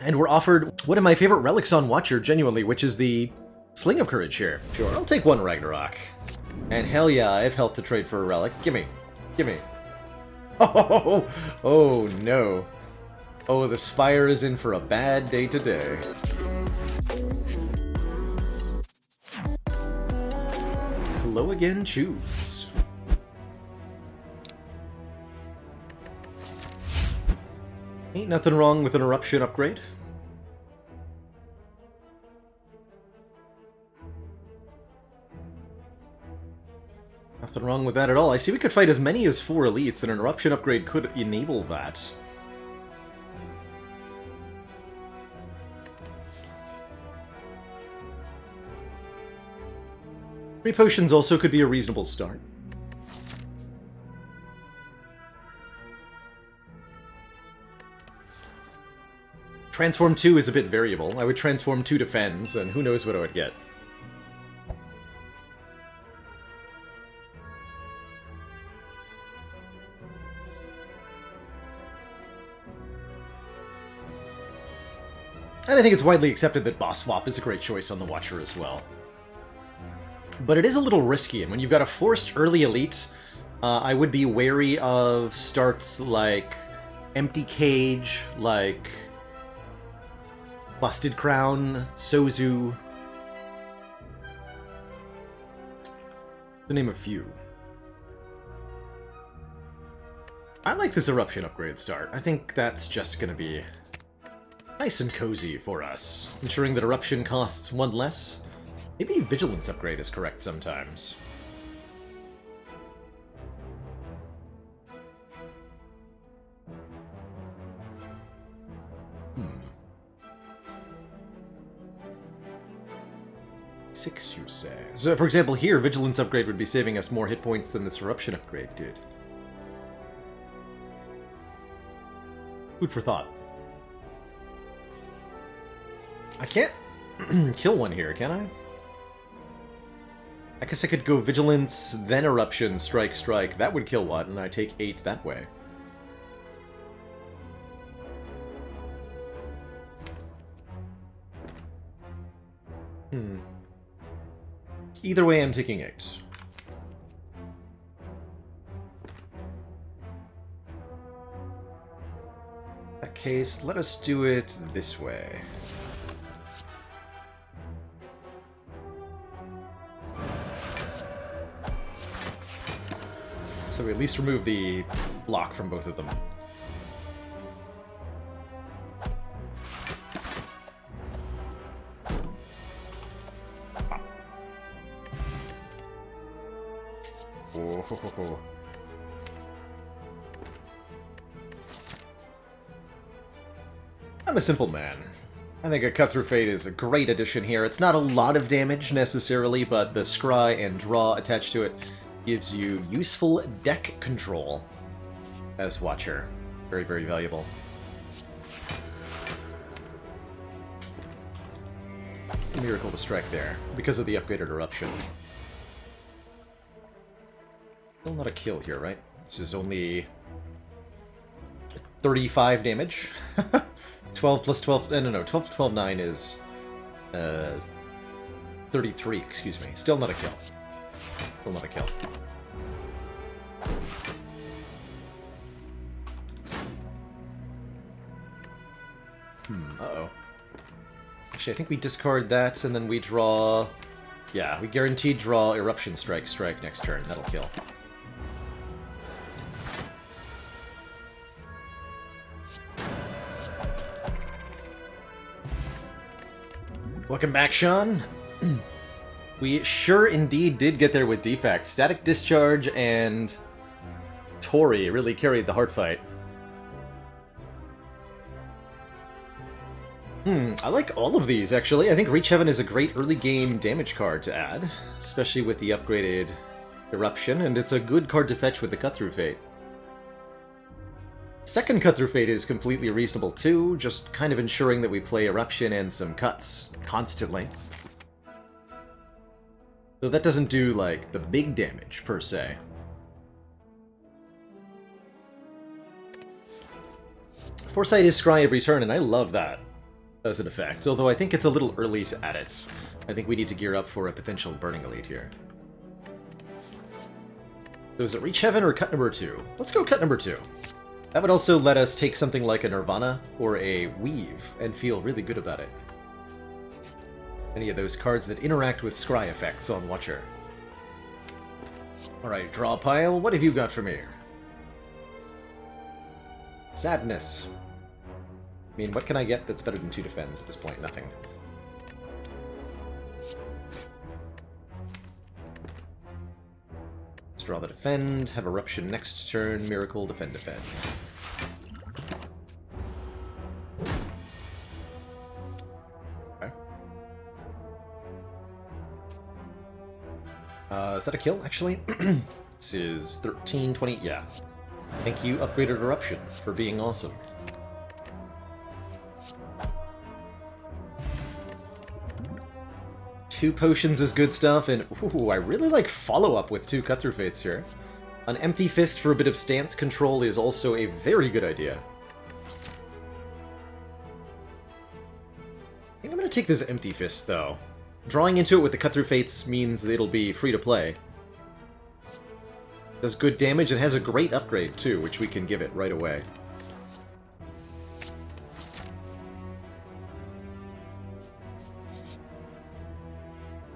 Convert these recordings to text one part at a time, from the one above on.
And we're offered one of my favorite relics on Watcher, genuinely, which is the Sling of Courage here. Sure, I'll take one Ragnarok. And hell yeah, I have health to trade for a relic. Gimme. Gimme. Oh no. Oh, the Spire is in for a bad day today. Hello again, choose. Ain't nothing wrong with an eruption upgrade. Nothing wrong with that at all. I see we could fight as many as 4 elites, and an eruption upgrade could enable that. Three potions also could be a reasonable start. Transform 2 is a bit variable. I would transform 2 defends, and who knows what I would get. And I think it's widely accepted that boss swap is a great choice on the Watcher as well. But it is a little risky, and when you've got a forced early elite, I would be wary of starts like Empty Cage, like Busted Crown, Sozu, to name a few. I like this Eruption upgrade start. I think that's just going to be nice and cozy for us, ensuring that Eruption costs 1 less. Maybe Vigilance upgrade is correct sometimes. Six, you say? So, for example, here, Vigilance upgrade would be saving us more hit points than this Eruption upgrade did. Food for thought. I can't kill one here, can I? I guess I could go Vigilance, then Eruption, Strike, Strike. That would kill one, and I take 8 that way. Either way, I'm taking 8. In that case, let us do it this way. So we at least remove the block from both of them. Oh. I'm a simple man. I think a Cut Through Fate is a great addition here. It's not a lot of damage necessarily, but the scry and draw attached to it gives you useful deck control as Watcher. Very, very valuable. Miracle to strike there, because of the upgraded Eruption. Still not a kill here, right? This is only 35 damage. 12 plus 12... No, 12 plus 12, 9 is... 33, excuse me. Still not a kill. Still not a kill. Uh-oh. Actually, I think we discard that, and then we draw... Yeah, we guaranteed draw Eruption Strike, Strike next turn. That'll kill. Welcome back, Sean. We sure indeed did get there with defects. Static Discharge and Tori really carried the heart fight. I like all of these, actually. I think Reach Heaven is a great early game damage card to add, especially with the upgraded Eruption, and it's a good card to fetch with the Cut Through Fate. Second Cut Through Fate is completely reasonable too, just kind of ensuring that we play Eruption and some cuts constantly. Though that doesn't do, like, the big damage, per se. Foresight is Scry every turn, and I love that. as an effect, although I think it's a little early to add it. I think we need to gear up for a potential Burning Elite here. So is it Reach Heaven or cut number 2? Let's go cut number 2. That would also let us take something like a Nirvana or a Weave and feel really good about it. Any of those cards that interact with scry effects on Watcher. Alright, draw pile, what have you got for me? Sadness. I mean, what can I get that's better than 2 defends at this point? Nothing. Let's draw the defend, have Eruption next turn, Miracle, defend, defend. Okay. Is that a kill, actually? This is 13, 20, yeah. Thank you, Upgraded Eruption, for being awesome. Two potions is good stuff, and ooh, I really like follow-up with 2 Cut-Through Fates here. An Empty Fist for a bit of stance control is also a very good idea. I think I'm going to take this Empty Fist, though. Drawing into it with the Cut-Through Fates means that it'll be free to play. Does good damage and has a great upgrade, too, which we can give it right away.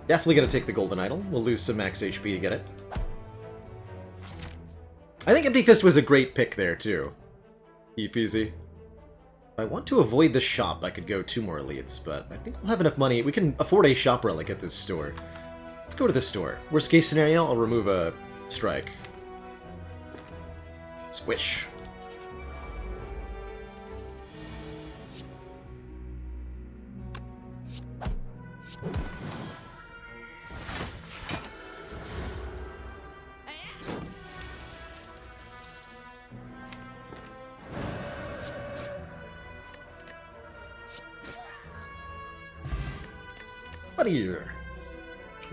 Definitely gonna take the Golden Idol. We'll lose some max HP to get it. I think Empty Fist was a great pick there, too. Easy. If I want to avoid the shop, I could go 2 more elites, but I think we'll have enough money. We can afford a shop relic at this store. Let's go to this store. Worst case scenario, I'll remove a strike. Squish. What here?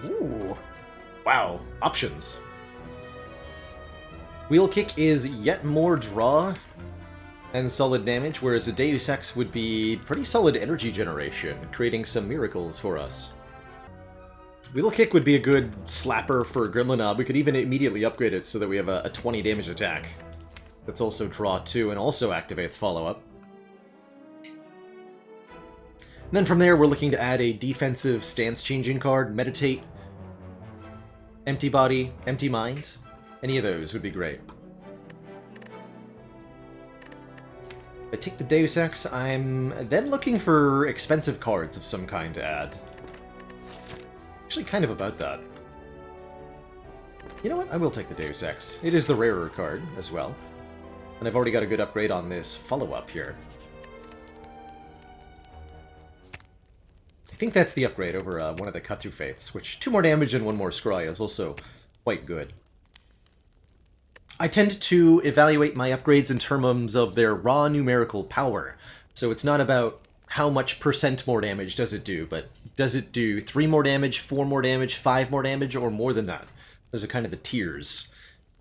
Ooh. Wow. Options. Wheel Kick is yet more draw and solid damage, whereas a Deus Ex would be pretty solid energy generation, creating some miracles for us. Wheel Kick would be a good slapper for Gremlinob. We could even immediately upgrade it so that we have a 20 damage attack. That's also draw 2 and also activates follow-up. And then from there, we're looking to add a defensive stance-changing card, Meditate, Empty Body, Empty Mind. Any of those would be great. If I take the Deus Ex, I'm then looking for expensive cards of some kind to add. Actually, kind of about that. You know what? I will take the Deus Ex. It is the rarer card as well. And I've already got a good upgrade on this follow-up here. I think that's the upgrade over one of the Cut-Through Fates, which 2 more damage and 1 more scry is also quite good. I tend to evaluate my upgrades in terms of their raw numerical power, so it's not about how much % more damage does it do, but does it do 3 more damage, 4 more damage, 5 more damage, or more than that? Those are kind of the tiers.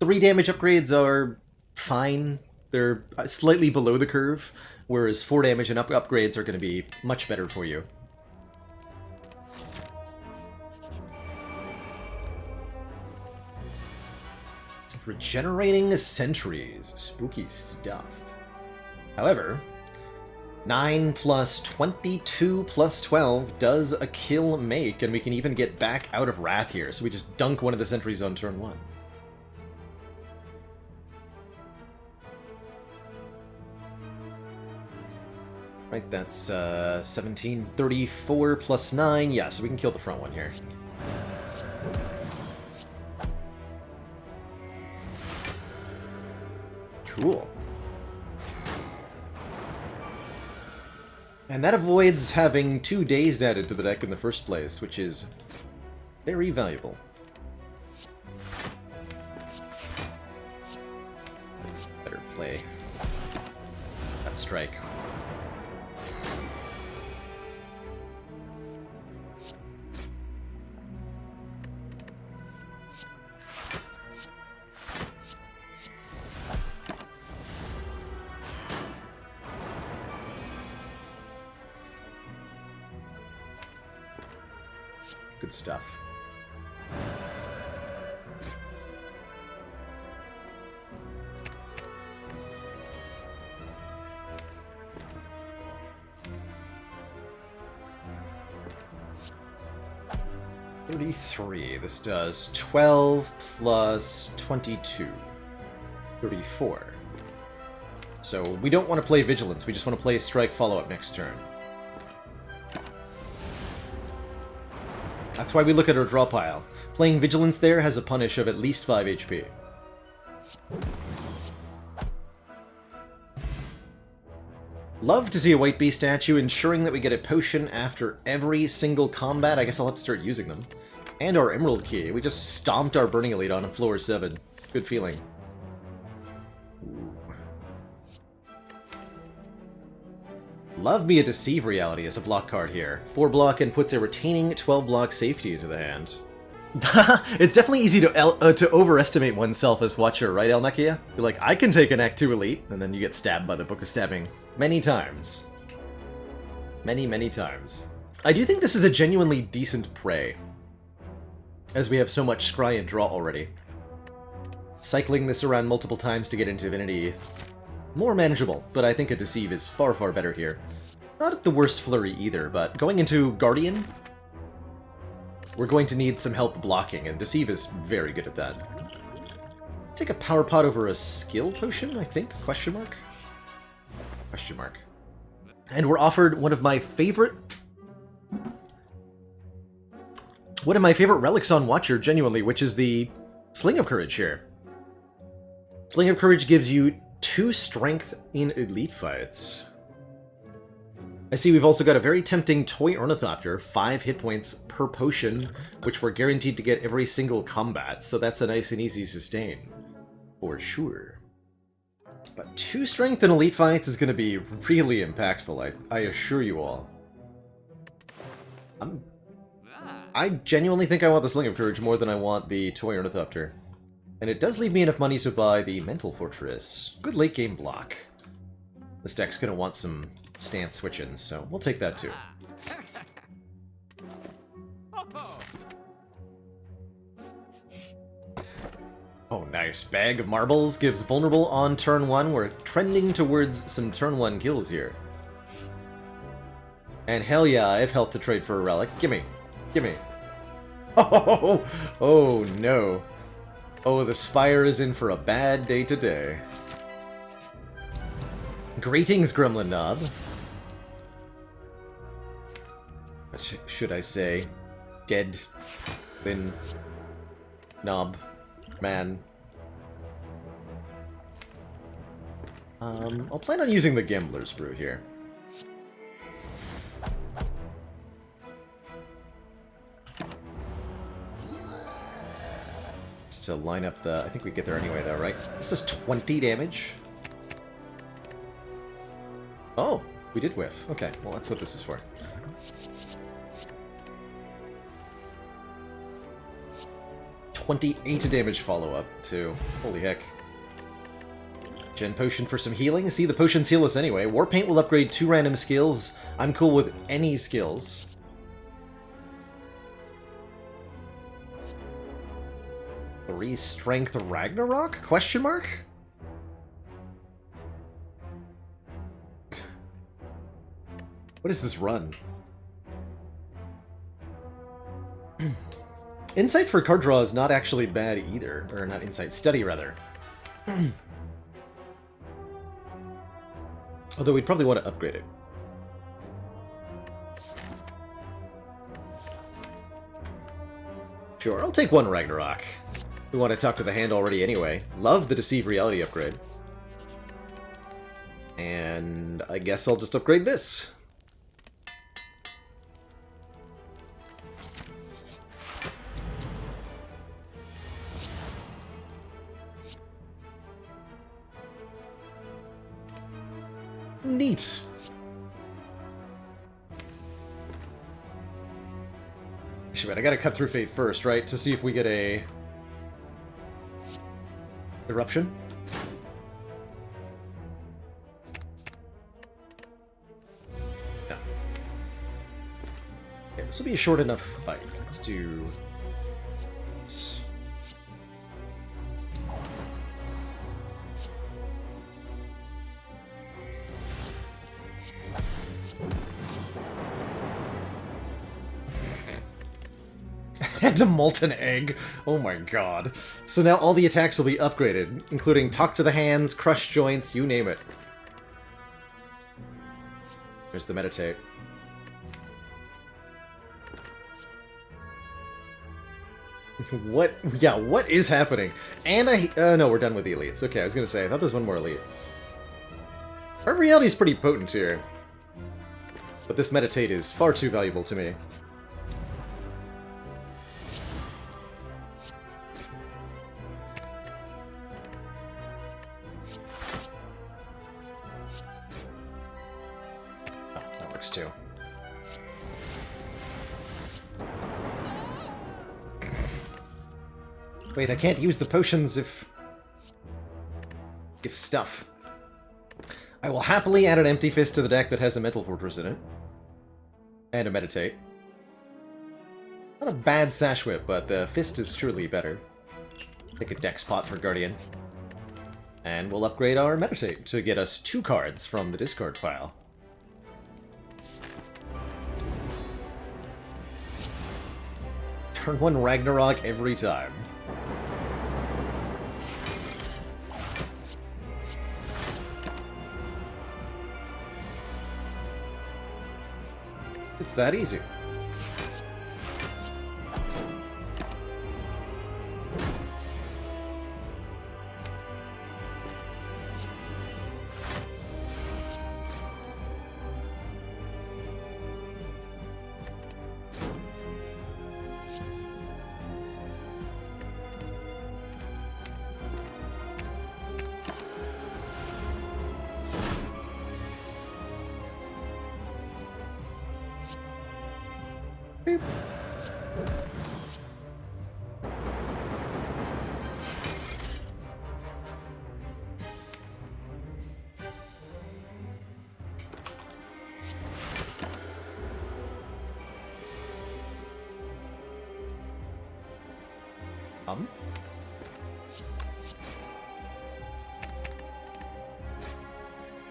3 damage upgrades are fine. They're slightly below the curve, whereas 4 damage and upgrades are going to be much better for you. Regenerating Sentries. Spooky stuff. However, 9 plus 22 plus 12 does a kill make, and we can even get back out of Wrath here, so we just dunk one of the sentries on turn 1. Right, that's 1734 plus 9. Yeah, so we can kill the front one here. Cool. And that avoids having 2 days added to the deck in the first place, which is very valuable. Better play that strike. Good stuff. This does 12 plus 22. 34. So we don't want to play Vigilance, we just want to play Strike follow-up next turn. That's why we look at our draw pile. Playing Vigilance there has a punish of at least 5 HP. Love to see a White Beast statue, ensuring that we get a potion after every single combat. I guess I'll have to start using them. And our Emerald Key. We just stomped our Burning Elite on floor 7. Good feeling. Ooh. Love me a Deceive Reality as a block card here. 4 block and puts a retaining 12 block safety into the hand. It's definitely easy to overestimate oneself as Watcher, right, Elnakia? You're like, I can take an Act 2 Elite, and then you get stabbed by the Book of Stabbing. Many times. Many, many times. I do think this is a genuinely decent prey, as we have so much scry and draw already. Cycling this around multiple times to get into Divinity, more manageable, but I think a Deceive is far, far better here. Not the worst flurry either, but going into Guardian, we're going to need some help blocking, and Deceive is very good at that. Take a Power Pot over a Skill Potion, I think? Question mark? Question mark. And we're offered one of my favorite relics on Watcher, genuinely, which is the Sling of Courage here. Sling of Courage gives you 2 strength in elite fights. I see we've also got a very tempting Toy Ornithopter, 5 hit points per potion, which we're guaranteed to get every single combat, so that's a nice and easy sustain. For sure. But 2 strength in elite fights is going to be really impactful, I assure you all. I genuinely think I want the Sling of Courage more than I want the Toy Ornithopter. And it does leave me enough money to buy the Mental Fortress. Good late game block. This deck's going to want some stance switch-ins, so we'll take that too. Oh, nice. Bag of Marbles gives vulnerable on turn 1. We're trending towards some turn 1 kills here. And hell yeah, I have health to trade for a relic. Gimme. Gimme. Oh no. Oh, the Spire is in for a bad day today. Greetings, Gremlin Knob. What should I say? Dead. Lin. Knob. Man. I'll plan on using the Gambler's Brew here. Just to line up the... I think we get there anyway though, right? This is 20 damage. Oh, we did whiff. Okay, well that's what this is for. $28 damage follow-up, too. Holy heck. Gen Potion for some healing. See, the potions heal us anyway. Warpaint will upgrade 2 random skills. I'm cool with any skills. Three Strength Ragnarok? Question mark? What is this run? Insight for card draw is not actually bad either. Or not insight, study rather. Although we'd probably want to upgrade it. Sure, I'll take 1 Ragnarok. We want to talk to the hand already anyway. Love the Deceive Reality upgrade. And I guess I'll just upgrade this. Neat. Actually, wait, I gotta cut through Fate first, right? To see if we get a... Eruption? Yeah. Okay, this will be a short enough fight. Let's do... And a molten egg. Oh my god. So now all the attacks will be upgraded, including Talk to the Hands, Crush Joints, you name it. There's the Meditate. What? Yeah, what is happening? And no, we're done with the elites. Okay, I was gonna say, I thought there was one more elite. Our reality's pretty potent here. But this Meditate is far too valuable to me. Too. Wait, I can't use the potions if stuff. I will happily add an Empty Fist to the deck that has a Mental Fortress in it. And a Meditate. Not a bad Sash Whip, but the Fist is surely better. Take a deck spot for Guardian. And we'll upgrade our Meditate to get us 2 cards from the discard pile. Turn 1 Ragnarok every time. It's that easy. Beep.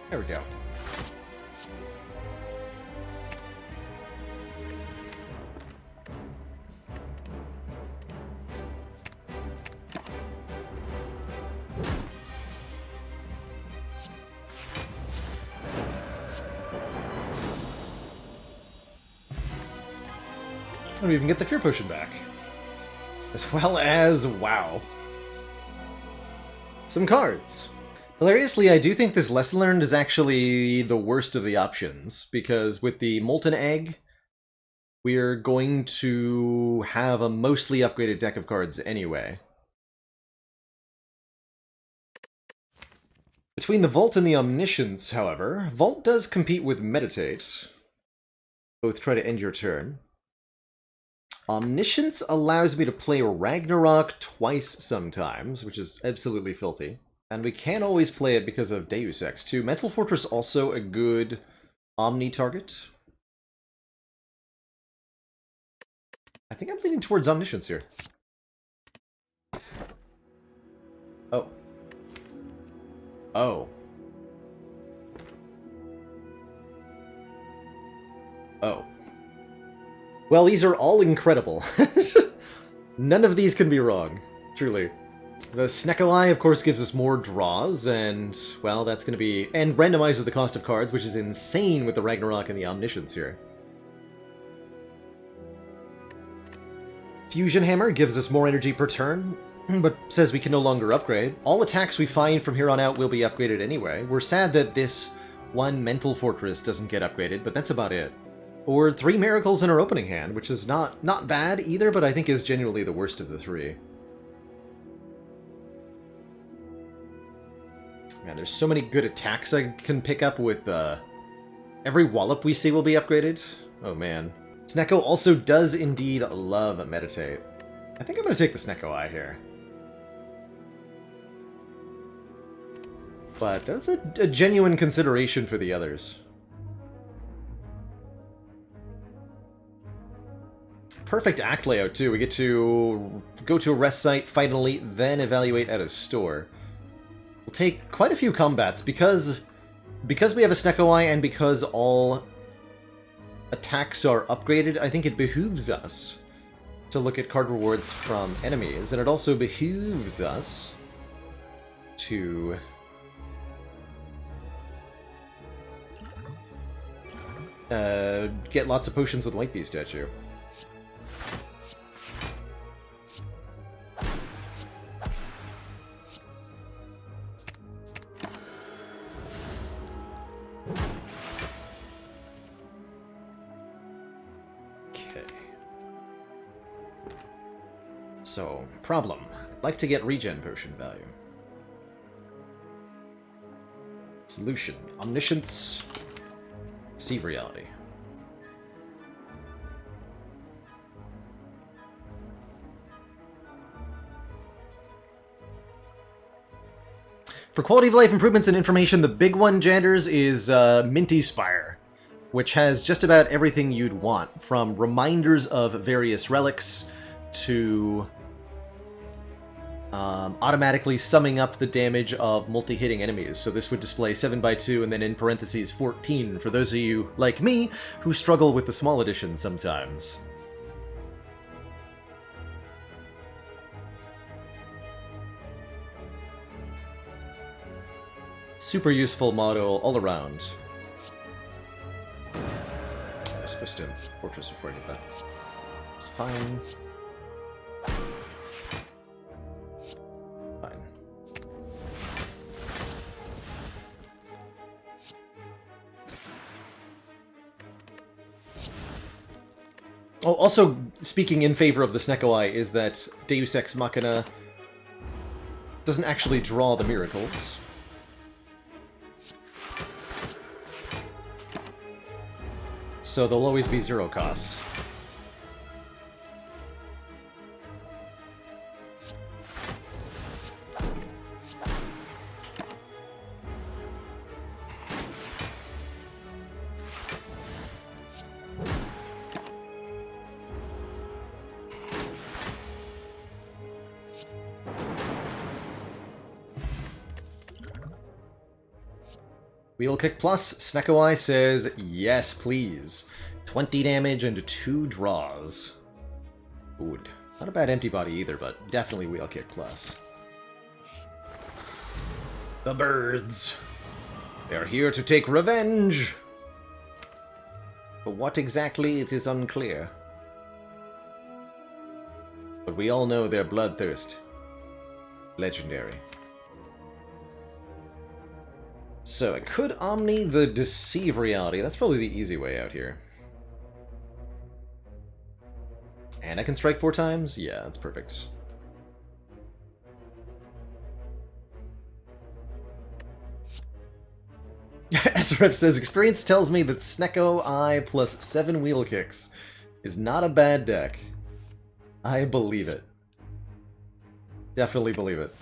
There we go. And we even get the Fear Potion back. As well as, wow, some cards. Hilariously, I do think this Lesson Learned is actually the worst of the options, because with the Molten Egg, we're going to have a mostly upgraded deck of cards anyway. Between the Vault and the Omniscience, however, Vault does compete with Meditate. Both try to end your turn. Omniscience allows me to play Ragnarok twice sometimes, which is absolutely filthy. And we can always play it because of Deus Ex too. Mental Fortress also a good Omni target. I think I'm leaning towards Omniscience here. Oh. Oh. Oh. Well, these are all incredible. None of these can be wrong, truly. The Snecko Eye, of course, gives us more draws, and, well, that's going to be... And randomizes the cost of cards, which is insane with the Ragnarok and the Omniscience here. Fusion Hammer gives us more energy per turn, but says we can no longer upgrade. All attacks we find from here on out will be upgraded anyway. We're sad that this one Mental Fortress doesn't get upgraded, but that's about it. Or 3 Miracles in our opening hand, which is not bad either, but I think is genuinely the worst of the 3. Man, there's so many good attacks I can pick up with every Wallop we see will be upgraded. Oh man. Snecko also does indeed love Meditate. I think I'm going to take the Snecko Eye here. But that's a genuine consideration for the others. Perfect act layout, too. We get to go to a rest site, fight an elite, then evaluate at a store. We'll take quite a few combats, because we have a Snecko Eye and because all attacks are upgraded, I think it behooves us to look at card rewards from enemies, and it also behooves us to get lots of potions with White Bee statue. So, problem. I'd like to get regen potion value. Solution. Omniscience. See reality. For quality of life improvements and information, the big one, Janders, is Minty Spire, which has just about everything you'd want, from reminders of various relics to automatically summing up the damage of multi-hitting enemies. So this would display 7x2 and then in parentheses 14 for those of you, like me, who struggle with the small edition sometimes. Super useful model all around. I was supposed to fortress before I did that. It's fine. Fine. Oh, also, speaking in favor of the Snecko Eye, is that Deus Ex Machina doesn't actually draw the miracles. So they'll always be zero cost. Wheel Kick Plus, Snecko Eye says, yes, please. 20 damage and 2 draws. Good. Not a bad empty body either, but definitely Wheel Kick Plus. The birds. They're here to take revenge. But what exactly, it is unclear. But we all know their bloodthirst. Legendary. So, I could Omni the Deceive Reality. That's probably the easy way out here. And I can strike 4 times? Yeah, that's perfect. SRF says, experience tells me that Snecko Eye plus 7 wheel kicks is not a bad deck. I believe it. Definitely believe it.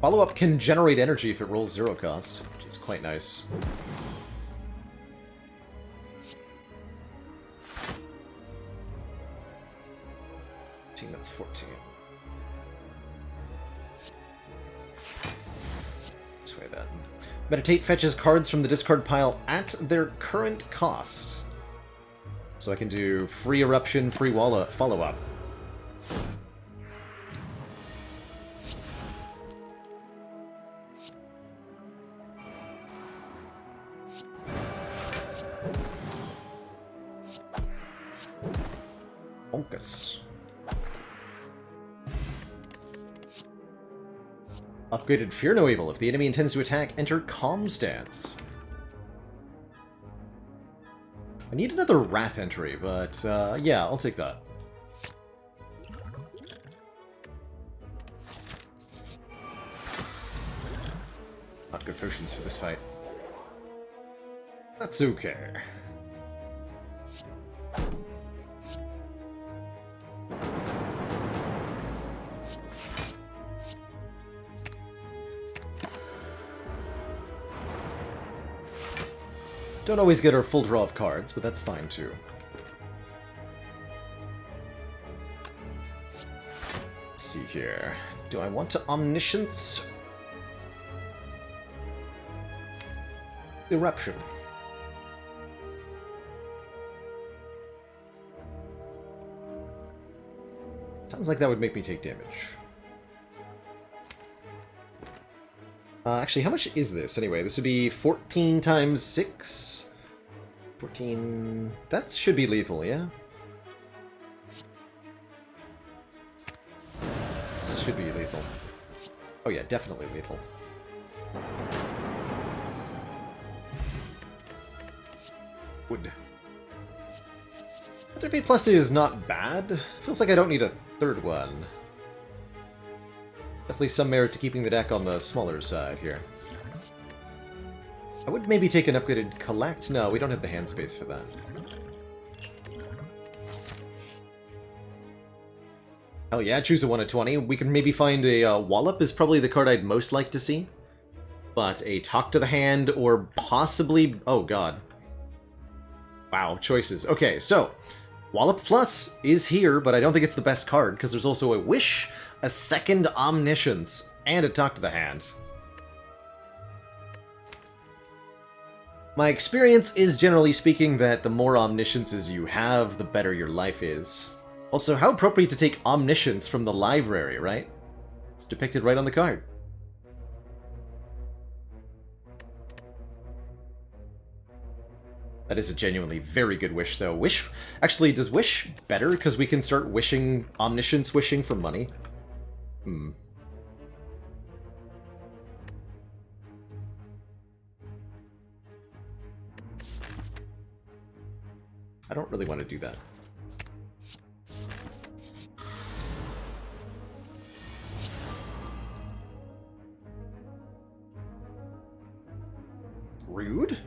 Follow-up can generate energy if it rolls 0 cost, which is quite nice. That's 14. Sway that. Meditate fetches cards from the discard pile at their current cost. So I can do free eruption, free follow-up. Upgraded Fear No Evil. If the enemy intends to attack, enter Calm Stance. I need another Wrath entry, but yeah, I'll take that. Not good potions for this fight. That's okay. Don't always get our full draw of cards, but that's fine too. Let's see here. Do I want to Omniscience? Eruption. Sounds like that would make me take damage. Actually, how much is this anyway? This would be 14 times 6? 14... That should be lethal, yeah? This should be lethal. Oh yeah, definitely lethal. Wood. 30 plus is not bad. Feels like I don't need a third one. Definitely some merit to keeping the deck on the smaller side here. I would maybe take an upgraded Collect. No, we don't have the hand space for that. Hell yeah, choose a 1 of 20. We can maybe find a Wallop is probably the card I'd most like to see. But a Talk to the Hand or possibly... Oh god. Wow, choices. Okay, so... Wallop Plus is here, but I don't think it's the best card, because there's also a Wish, a second Omniscience, and a Talk to the Hand. My experience is, generally speaking, that the more Omnisciences you have, the better your life is. Also, how appropriate to take Omniscience from the library, right? It's depicted right on the card. That is a genuinely very good wish, though. Wish... Actually, does Wish better? Because we can start wishing... Omniscience wishing for money? Hmm. I don't really want to do that. Rude?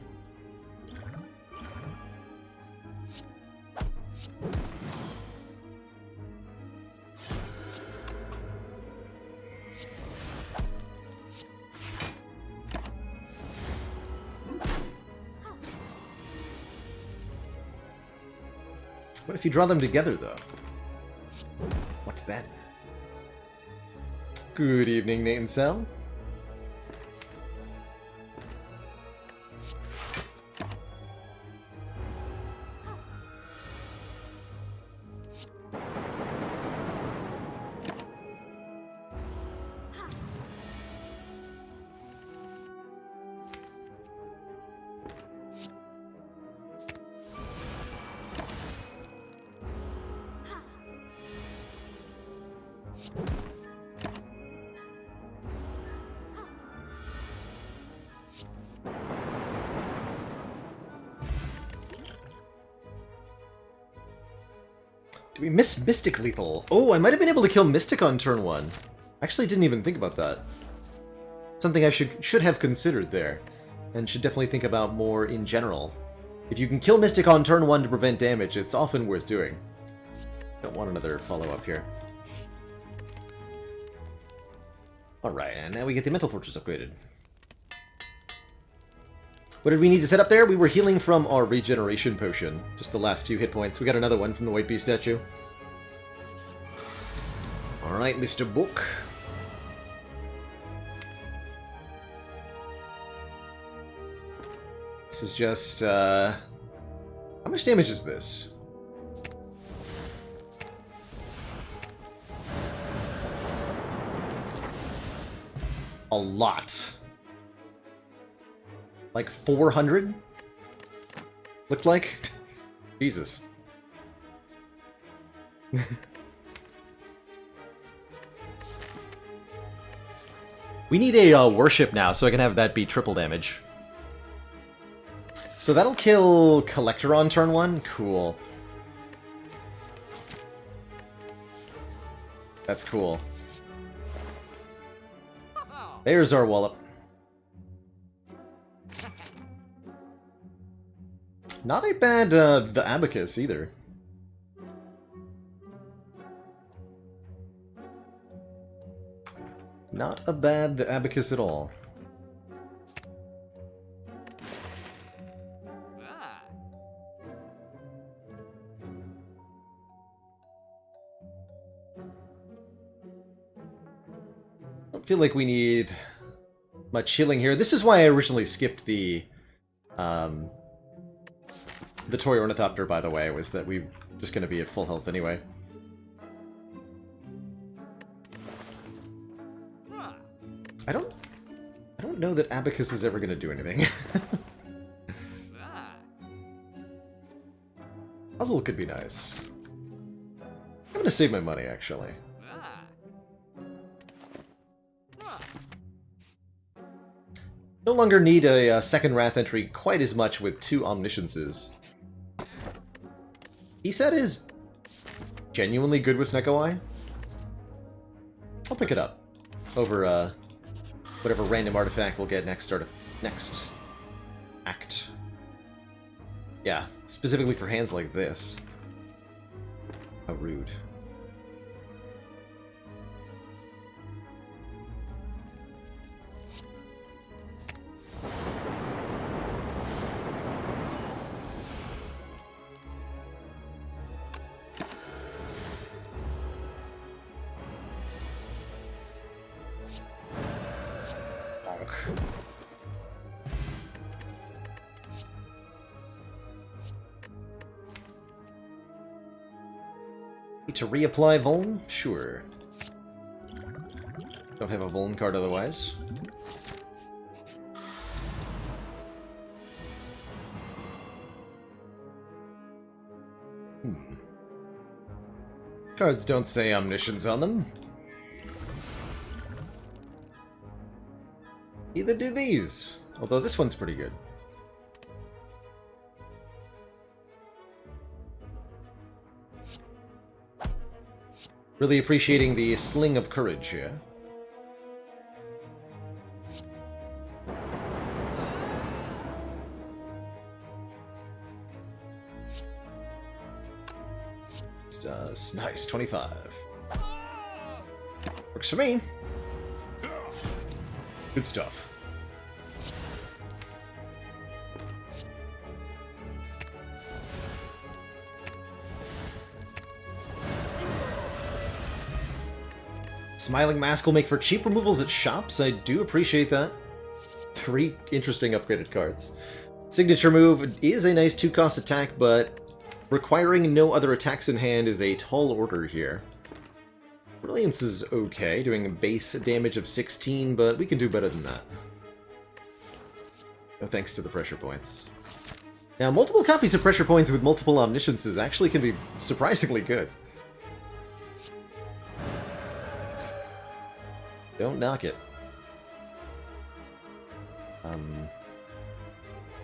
What if you draw them together, though? What then? Good evening, Nate and Sel. Do we miss Mystic Lethal? Oh, I might have been able to kill Mystic on turn 1. Actually, didn't even think about that. Something I should have considered there. And should definitely think about more in general. If you can kill Mystic on turn 1 to prevent damage, it's often worth doing. Don't want another follow-up here. Alright, and now we get the Mental Fortress upgraded. What did we need to set up there? We were healing from our regeneration potion. Just the last few hit points. We got another one from the White Beast statue. Alright, Mr. Book. This is just, how much damage is this? A lot. Like 400? Looked like? Jesus. We need a worship now, so I can have that be triple damage. So that'll kill Collector on turn 1? Cool. That's cool. There's our Wallop. Not a bad, the Abacus, either. Not a bad the Abacus at all. don't feel like we need much healing here. This is why I originally skipped the Toy Ornithopter, by the way, was that we were just going to be at full health anyway. I don't know that Abacus is ever going to do anything. Puzzle could be nice. I'm going to save my money, actually. No longer need a second Wrath entry quite as much with 2 Omnisciences. Iset is genuinely good with Snecko Eye. I'll pick it up over whatever random artifact we'll get next act. Yeah, specifically for hands like this. How rude. Need to reapply Vuln? Sure. Don't have a Vuln card otherwise. Cards don't say Omniscience on them. Either do these. Although this one's pretty good. Really appreciating the Sling of Courage here. Nice, 25. Works for me. Good stuff. Smiling Mask will make for cheap removals at shops. I do appreciate that. 3 interesting upgraded cards. Signature move is a nice 2-cost attack, but requiring no other attacks in hand is a tall order here. Brilliance is okay, doing a base damage of 16, but we can do better than that. No thanks to the pressure points. Now, multiple copies of pressure points with multiple Omnisciences actually can be surprisingly good. Don't knock it.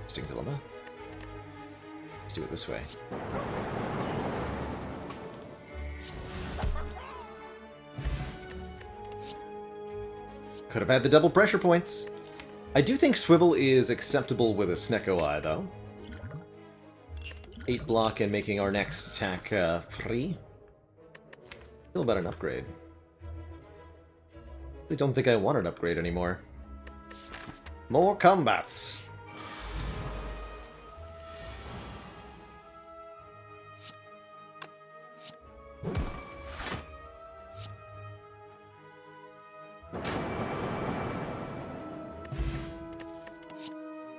Interesting dilemma. Let's do it this way. Could have had the double pressure points. I do think Swivel is acceptable with a Snecko Eye, though. 8 block and making our next attack free. Feel about an upgrade. I don't think I want an upgrade anymore. More combats.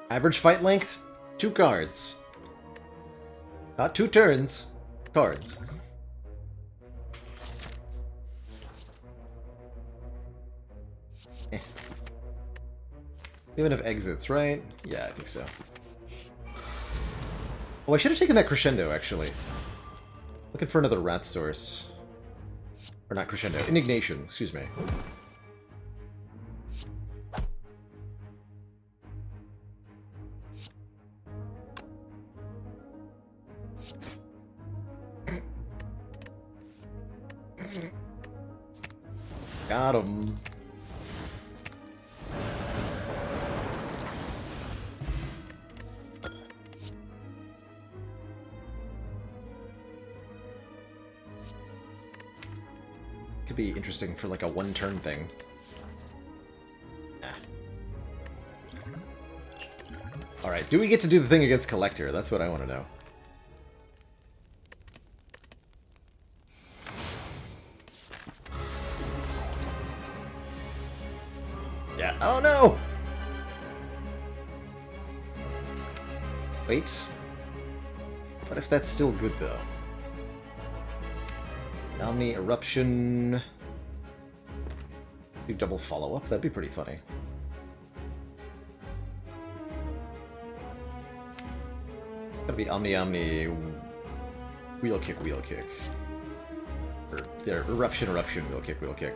Average fight length, 2 cards. Not 2 turns, cards. We have enough exits, right? Yeah, I think so. Oh, I should have taken that Crescendo, actually. Looking for another Wrath source. Or not Crescendo, Indignation, excuse me. Got him. Could be interesting for like a 1-turn thing. Alright, do we get to do the thing against Collector? That's what I want to know. that. Oh no! Wait. What if that's still good, though? Omni Eruption... Do double follow-up? That'd be pretty funny. Gotta be Omni... Wheel kick, wheel kick. Or, there, eruption, wheel kick, wheel kick.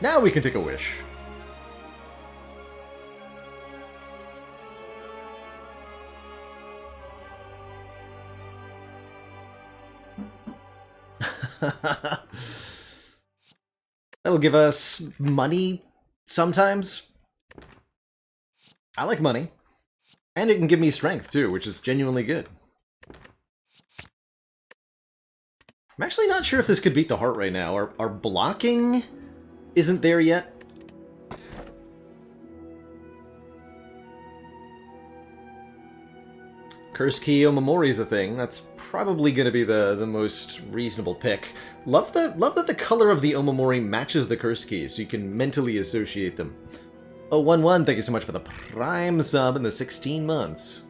Now we can take a wish. That'll give us money sometimes. I like money. And it can give me strength too, which is genuinely good. I'm actually not sure if this could beat the heart right now. Our blocking isn't there yet. Curse Key Omamori is a thing. That's probably going to be the most reasonable pick. Love that the color of the Omamori matches the Curse Key, so you can mentally associate them. Oh, 1-1, thank you so much for the Prime sub in the 16 months.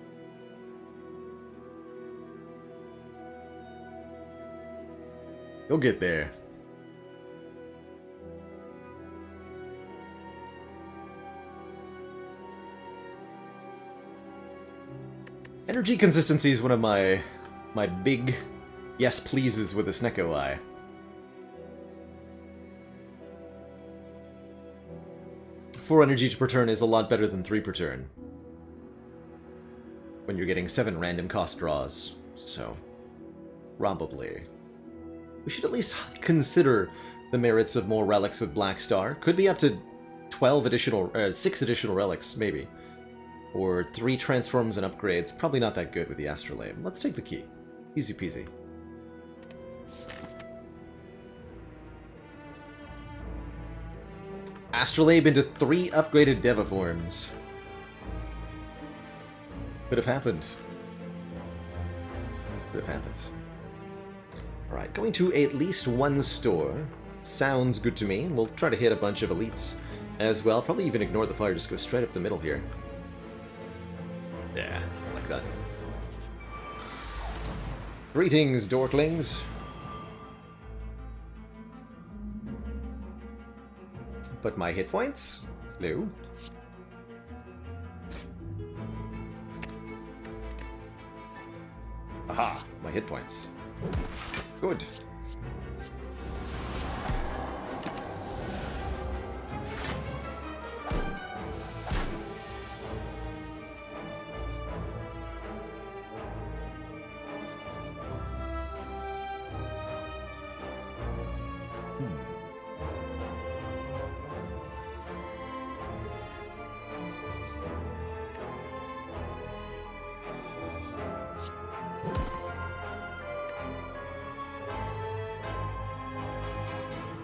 You'll get there. Energy consistency is one of my big yes pleases with the Snecko Eye. Four energy per turn is a lot better than 3 per turn. When you're getting 7 random cost draws, so probably. We should at least consider the merits of more relics with Black Star. Could be up to 12 additional, 6 additional relics, maybe. Or 3 transforms and upgrades. Probably not that good with the Astrolabe. Let's take the key. Easy peasy. Astrolabe into 3 upgraded Devaforms. Could have happened. Could have happened. Alright, going to at least 1 store. Sounds good to me. We'll try to hit a bunch of elites as well. Probably even ignore the fire, just go straight up the middle here. Yeah, I like that. Greetings, Dorklings. But my hit points? Hello? Aha, my hit points. Good.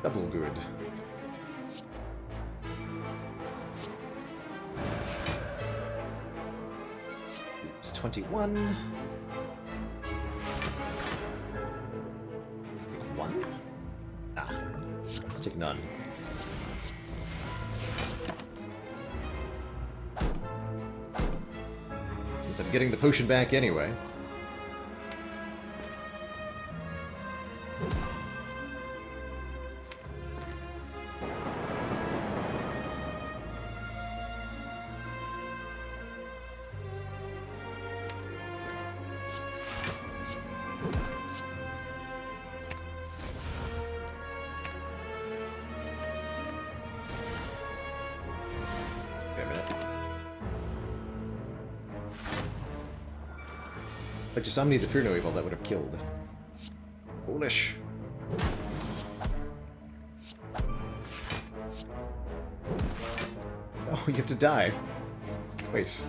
Double good. It's 21. 1? Ah, let's take none. Since I'm getting the potion back anyway. But just Omni the Fear No Evil, that would have killed. Foolish. Oh, you have to die. Wait.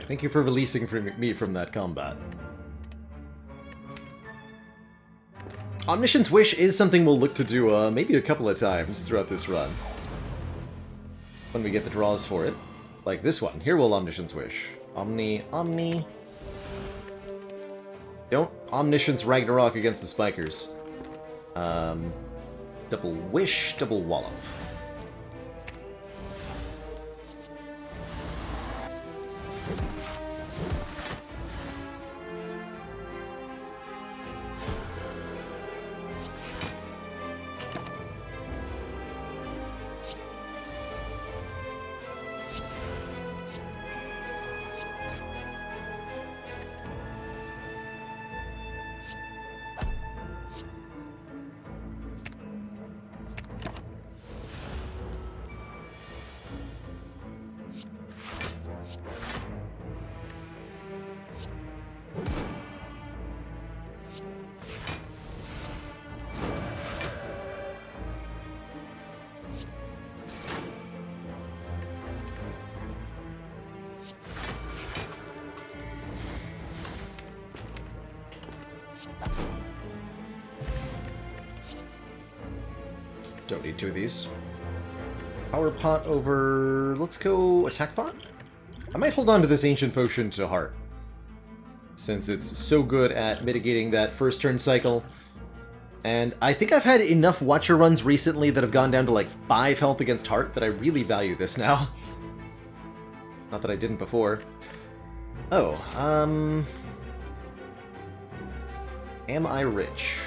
Thank you for releasing me from that combat. Omniscience Wish is something we'll look to do maybe a couple of times throughout this run. When we get the draws for it. Like this one. Here we'll Omniscience Wish. Omni. Don't Omniscience Ragnarok against the Spikers. Double Wish, double Wallop. Don't need two of these. Power pot over... Let's go attack pot? I might hold on to this Ancient Potion to heart, since it's so good at mitigating that first turn cycle. And I think I've had enough Watcher runs recently that have gone down to like 5 health against heart that I really value this now. Not that I didn't before. Oh, am I rich?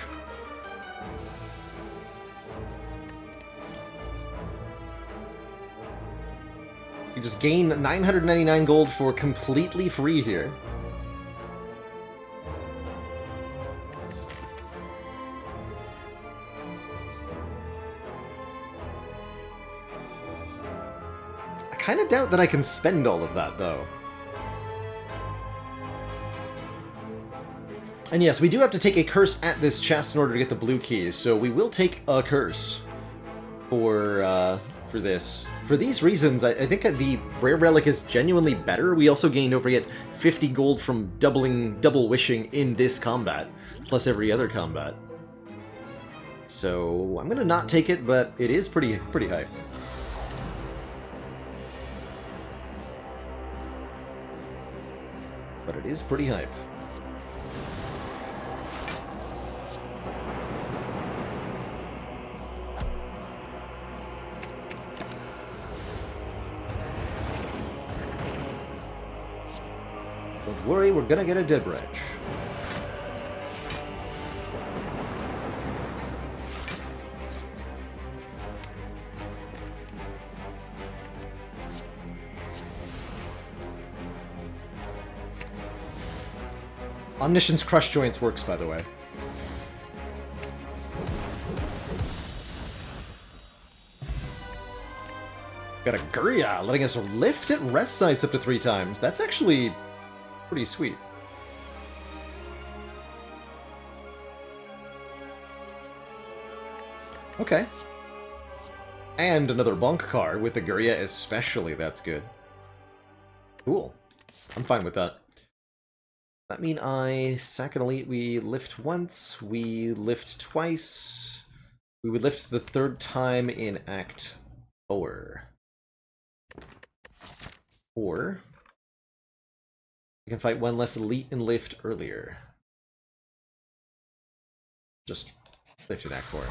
You just gain 999 gold for completely free here. I kind of doubt that I can spend all of that, though. And yes, we do have to take a curse at this chest in order to get the blue keys, so we will take a curse for this. For these reasons, I think the rare relic is genuinely better. We also gained over yet 50 gold from double wishing in this combat, plus every other combat. So I'm gonna not take it, but it is pretty high. But it is pretty hype. Don't worry, we're gonna get a dead branch. Omniscience Crush Joints works, by the way. Got a Guria letting us lift at rest sites up to 3 times. That's actually pretty sweet. Okay. And another bonk card with the Guria especially, that's good. Cool. I'm fine with that. That mean I sack an elite, we lift once, we lift twice, we would lift the 3rd time in Act 4. Or we can fight 1 less elite and lift earlier. Just lift in Act 4.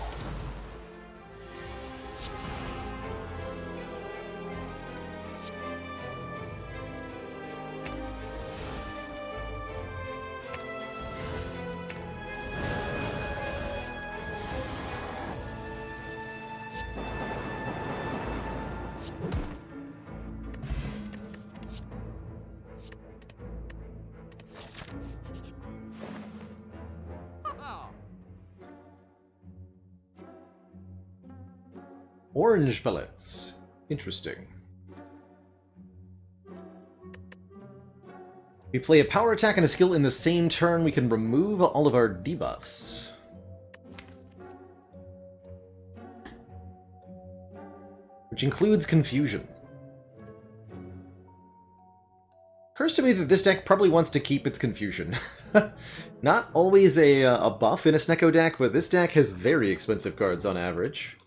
Orange pellets. Interesting. We play a power attack and a skill in the same turn, we can remove all of our debuffs. Which includes confusion. Occurs to me that this deck probably wants to keep its confusion. Not always a buff in a Snecko deck, but this deck has very expensive cards on average.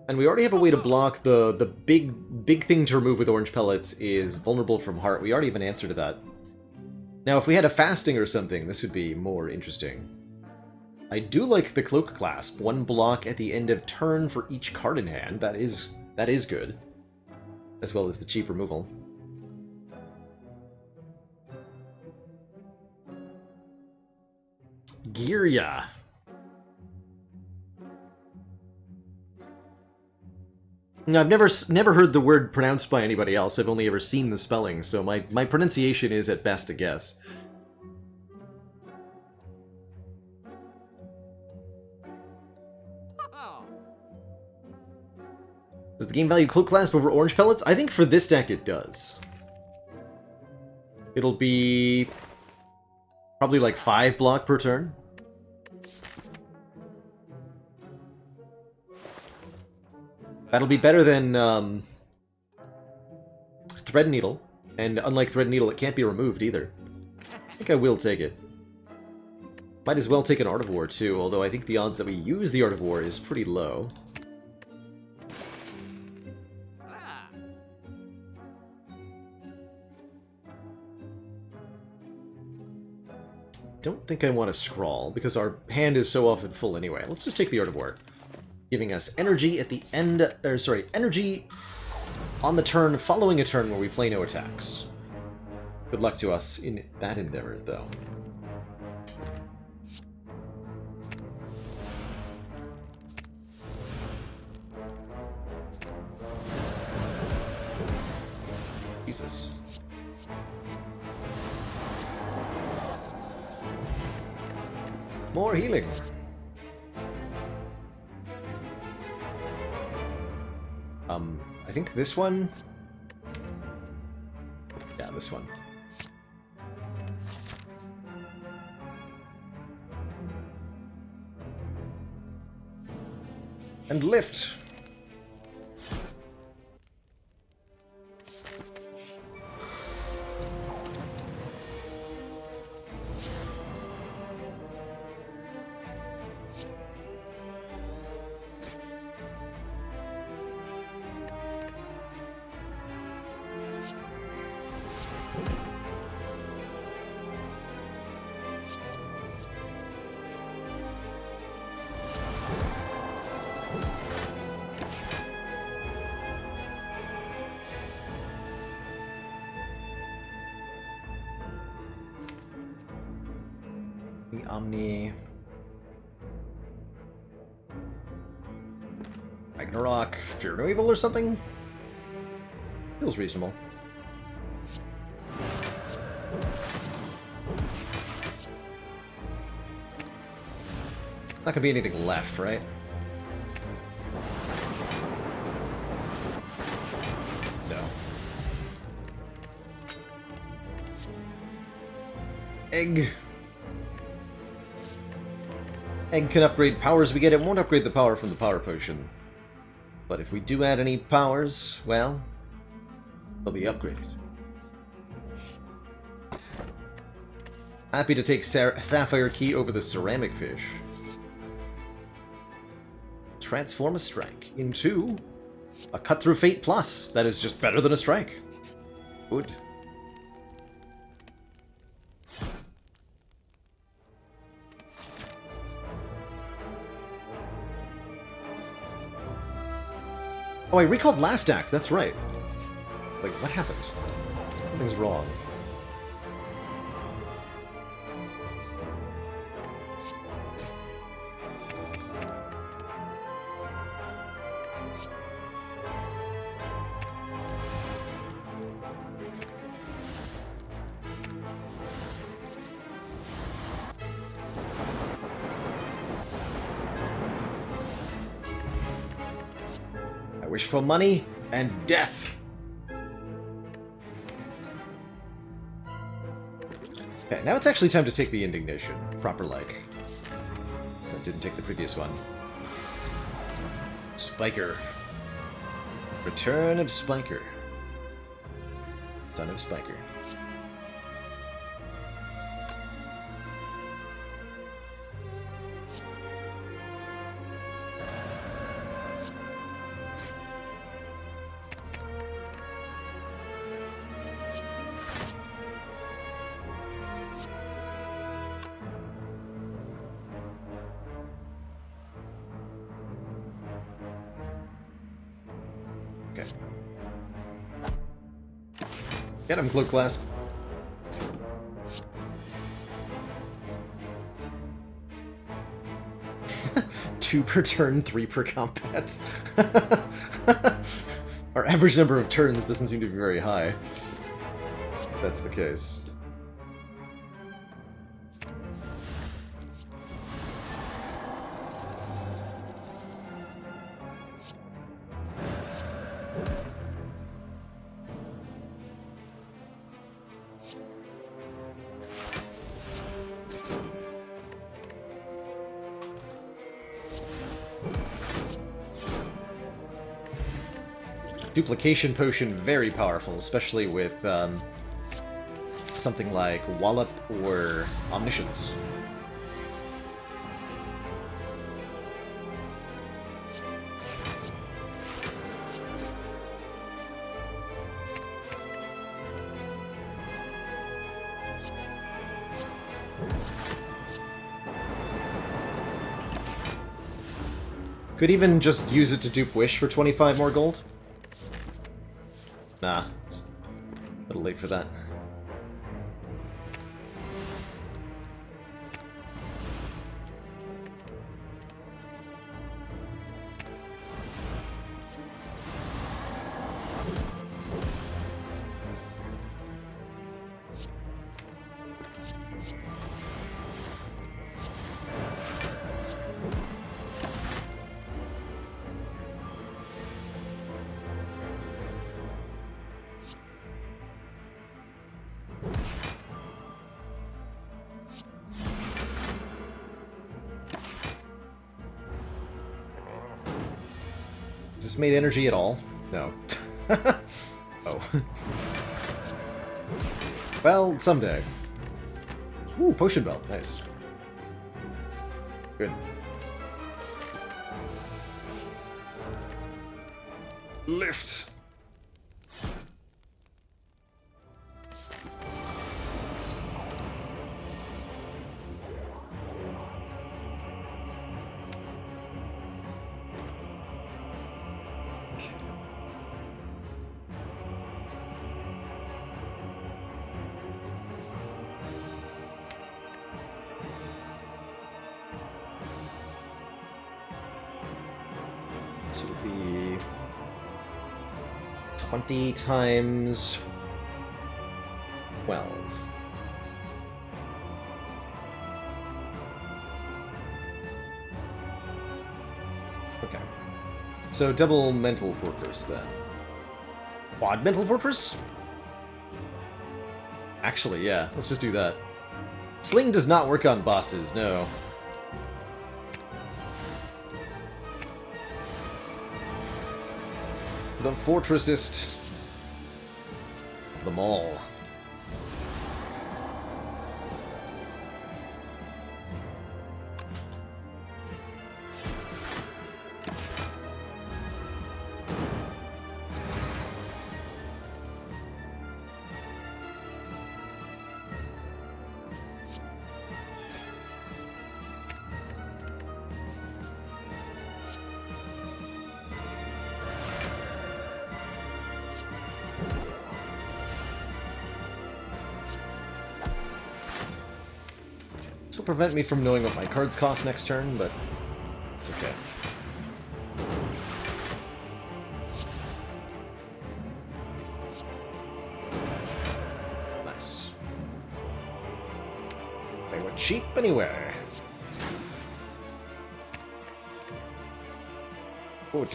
And we already have a way to block the big thing to remove with orange pellets is vulnerable from heart. We already have an answer to that. Now, if we had a fasting or something, this would be more interesting. I do like the Cloak Clasp. 1 block at the end of turn for each card in hand. That is good. As well as the cheap removal. Girya. I've never heard the word pronounced by anybody else. I've only ever seen the spelling, so my pronunciation is at best a guess. Does the game value Cloak Clasp over Orange Pellets? I think for this deck it does. It'll be probably like 5 block per turn. That'll be better than Thread Needle, and unlike Thread Needle, it can't be removed either. I think I will take it. Might as well take an Art of War too, although I think the odds that we use the Art of War is pretty low. Don't think I want to scrawl, because our hand is so often full anyway. Let's just take the Art of War. Giving us energy at the end, or sorry, energy on the turn following a turn where we play no attacks. Good luck to us in that endeavor, though. Jesus. More healing. I think this one... Yeah, this one. And lift! The Omni... Ragnarok, Fear No Evil or something? Feels reasonable. Not gonna be anything left, right? No. Egg. Egg can upgrade powers we get. It won't upgrade the power from the power potion. But if we do add any powers, well, they'll be upgraded. Happy to take Sapphire Key over the Ceramic Fish. Transform a strike into a Cut Through Fate Plus. That is just better than a strike. Good. Oh, I recalled last act, that's right. Like, what happened? Something's wrong. Wish for money and death. Okay, now it's actually time to take the Indignation, proper-like. I didn't take the previous one. Spiker. Return of Spiker. Son of Spiker. Okay. Get him, Cloak Clasp. 2 per turn, 3 per combat. Our average number of turns doesn't seem to be very high. If that's the case. Duplication Potion, very powerful, especially with something like Wallop or Omniscience. Could even just use it to dupe Wish for 25 more gold. Nah, it's a little late for that. Is this made energy at all? No. Oh. Well, someday. Ooh, potion belt. Nice. Good. Lift. So it would be 20 times 12. Okay. So double Mental Fortress then. Quad Mental Fortress? Actually, yeah, let's just do that. Sling does not work on bosses, no. The fortressist of them all. This will prevent me from knowing what my cards cost next turn, but it's okay. Nice. They were cheap anywhere. Good.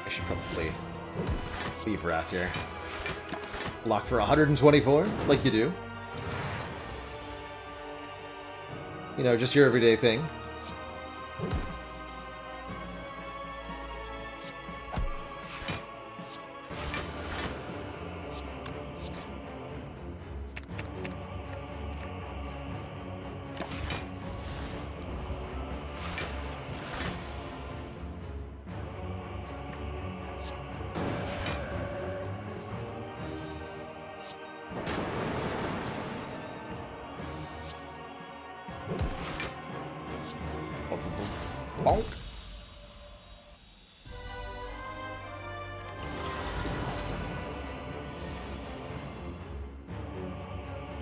I should probably leave Wrath here. Lock for 124, like you do. You know, just your everyday thing. Bonk.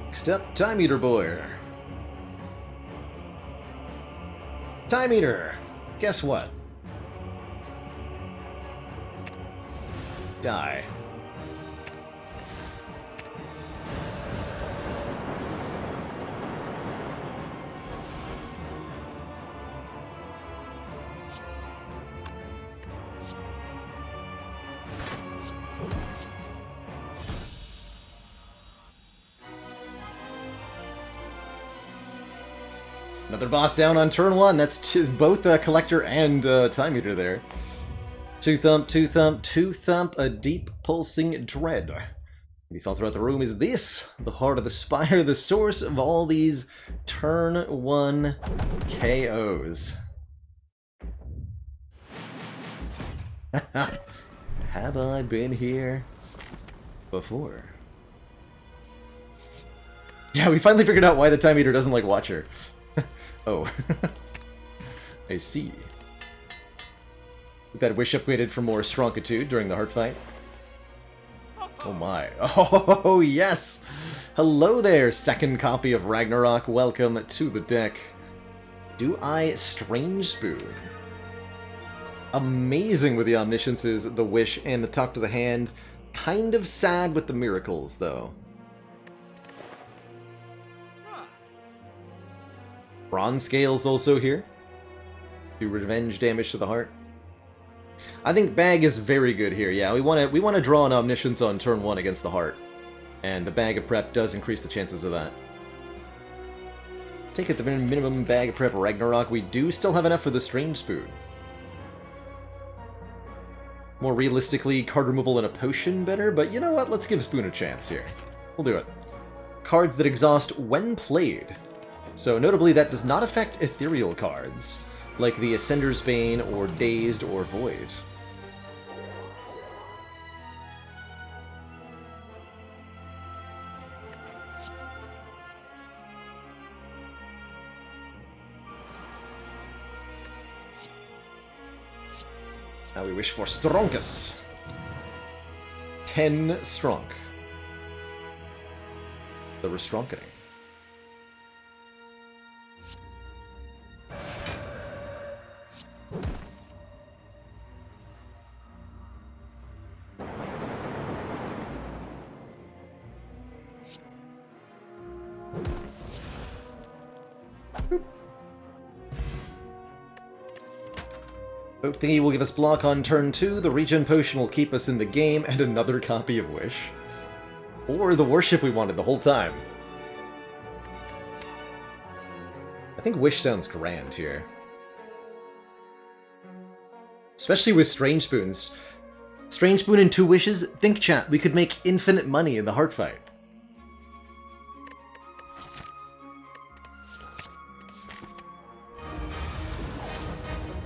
Next up, Time Eater Boy. Time Eater. Guess what? Die. Another boss down on turn 1. That's both Collector and Time Eater there. Two thump, a deep pulsing dread. What you felt throughout the room is this, the heart of the spire, the source of all these turn 1 KOs. Have I been here before? Yeah, we finally figured out why the Time Eater doesn't like Watcher. Oh. I see. That wish upgraded for more Stronkitude during the heart fight. Oh my. Oh yes! Hello there, second copy of Ragnarok. Welcome to the deck. Do I Strange Spoon? Amazing with the Omnisciences, the Wish, and the Talk to the Hand. Kind of sad with the Miracles, though. Bronze Scales also here. Do revenge damage to the heart. I think Bag is very good here. Yeah, we want to draw an Omniscience on turn 1 against the heart, and the Bag of Prep does increase the chances of that. Let's take it the minimum Bag of Prep Ragnarok. We do still have enough for the Strange Spoon. More realistically, card removal and a potion better, but you know what? Let's give Spoon a chance here. We'll do it. Cards that exhaust when played. So notably, that does not affect ethereal cards, like the Ascender's Bane or Dazed or Void. Now we wish for Stronkus. 10 Stronk. The Restronkening. Oak Thingy will give us block on turn 2, the Regen Potion will keep us in the game, and another copy of Wish. Or the Worship we wanted the whole time. I think Wish sounds grand here. Especially with Strange Spoons. Strange Spoon and 2 Wishes? Think, chat, we could make infinite money in the heart fight.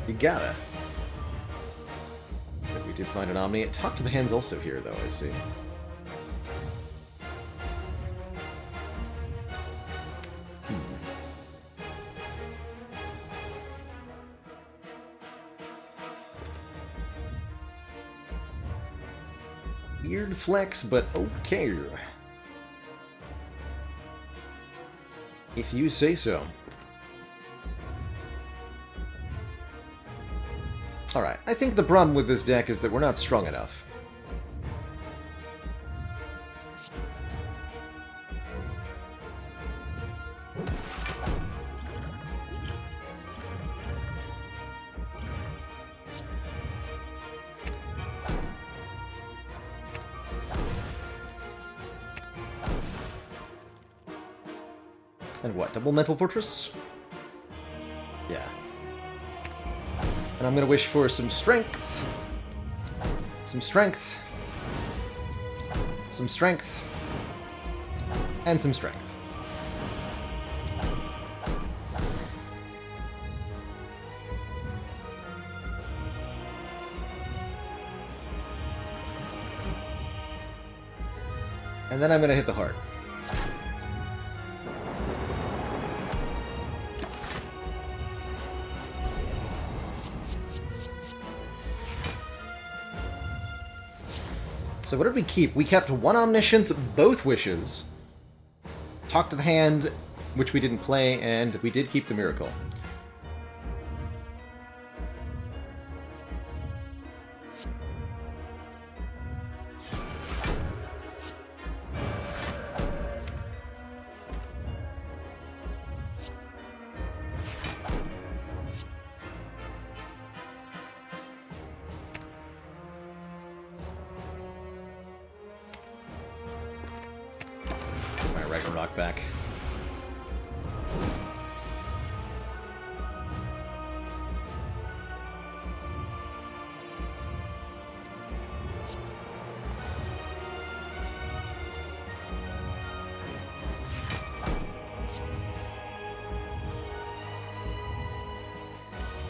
You gotta. But we did find an Omni. Talk to the Hand's also here, though, I see. Weird flex, but okay. If you say so. Alright, I think the problem with this deck is that we're not strong enough. And what, double Mental Fortress? Yeah. And I'm gonna wish for some strength. Some strength. Some strength. And some strength. And then I'm gonna hit the heart. So what did we keep? We kept one Omniscience, both Wishes, Talk to the Hand, which we didn't play, and we did keep the Miracle. Rock back.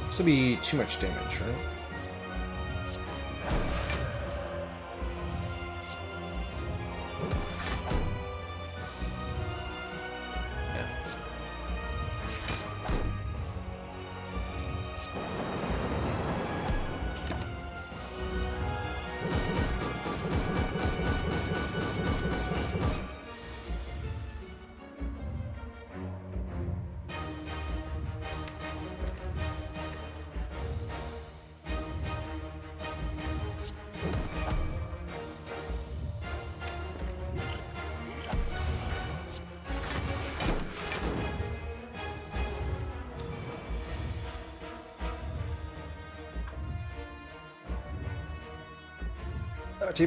This will be too much damage, right?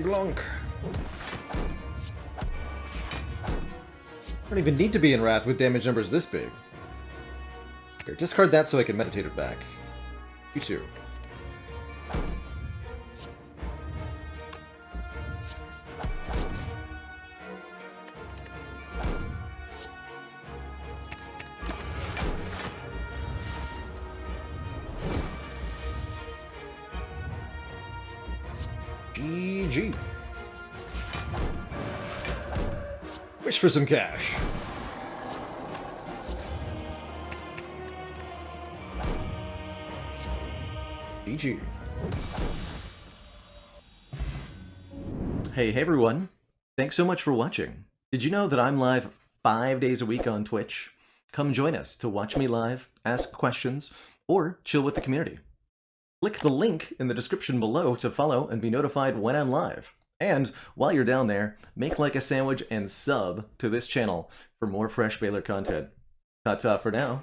Blanc. I don't even need to be in Wrath with damage numbers this big. Here, discard that so I can meditate it back. You too. GG. Wish for some cash. GG. Hey everyone. Thanks so much for watching. Did you know that I'm live 5 days a week on Twitch? Come join us to watch me live, ask questions, or chill with the community. Click the link in the description below to follow and be notified when I'm live. And while you're down there, make like a sandwich and sub to this channel for more fresh Baylor content. Ta-ta for now.